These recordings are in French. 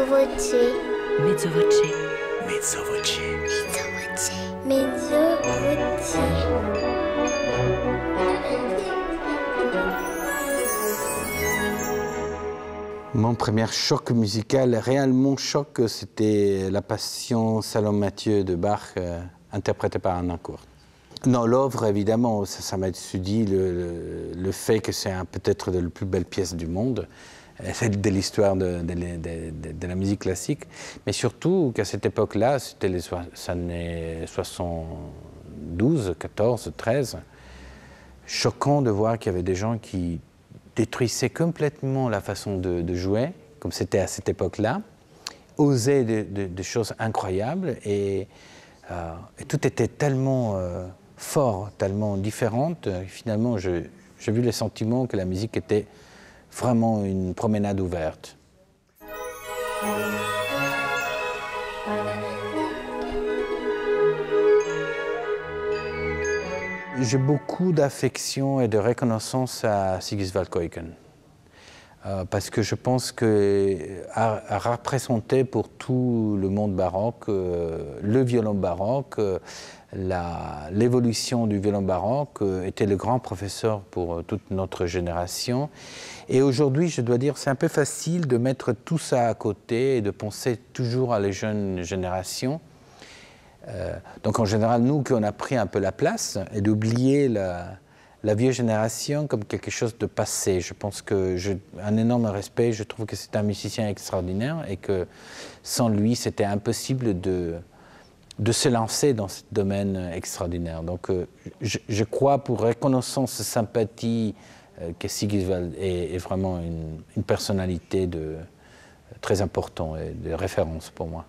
Mezzo voce. Mezzo voce. Mezzo voce. Mezzo voce. Mezzo voce. Mon premier choc musical, réellement choc, c'était la Passion Salome Mathieu de Bach, interprétée par Anna Kurt. Non, l'œuvre, évidemment, ça m'a dit le fait que c'est peut-être la plus belle pièce du monde, de l'histoire de la musique classique, mais surtout qu'à cette époque-là, c'était les années 72, 14, 13, choquant de voir qu'il y avait des gens qui détruisaient complètement la façon de jouer, comme c'était à cette époque-là, osaient des choses incroyables, et tout était tellement fort, tellement différent. Finalement, j'ai vu le sentiment que la musique était vraiment une promenade ouverte. J'ai beaucoup d'affection et de reconnaissance à Sigiswald Keuken. Parce que je pense qu'il a représenté pour tout le monde baroque le violon baroque, l'évolution du violon baroque, était le grand professeur pour toute notre génération. Et aujourd'hui, je dois dire, c'est un peu facile de mettre tout ça à côté et de penser toujours à les jeunes générations. Donc en général, nous qui on a pris un peu la place et d'oublier la vieille génération comme quelque chose de passé. Je pense que j'ai un énorme respect, je trouve que c'est un musicien extraordinaire et que sans lui, c'était impossible de se lancer dans ce domaine extraordinaire. Donc je crois, pour reconnaissance et sympathie, que Sigiswald est vraiment une personnalité très importante et de référence pour moi.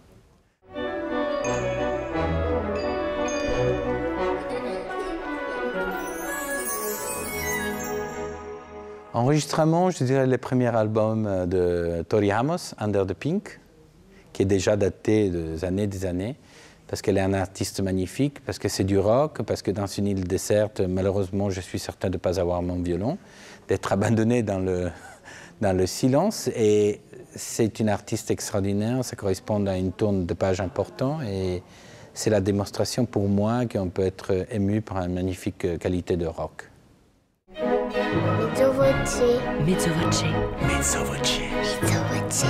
Enregistrement, je dirais le premier album de Tori Amos, Under the Pink, qui est déjà daté des années, parce qu'elle est un artiste magnifique, parce que c'est du rock, parce que dans une île déserte, malheureusement, je suis certain de ne pas avoir mon violon, d'être abandonné dans le silence. Et c'est une artiste extraordinaire, ça correspond à une tourne de page importante, et c'est la démonstration pour moi qu'on peut être ému par une magnifique qualité de rock. Mezzo voce. Mezzo voce. Mezzo voce. Mezzo voce.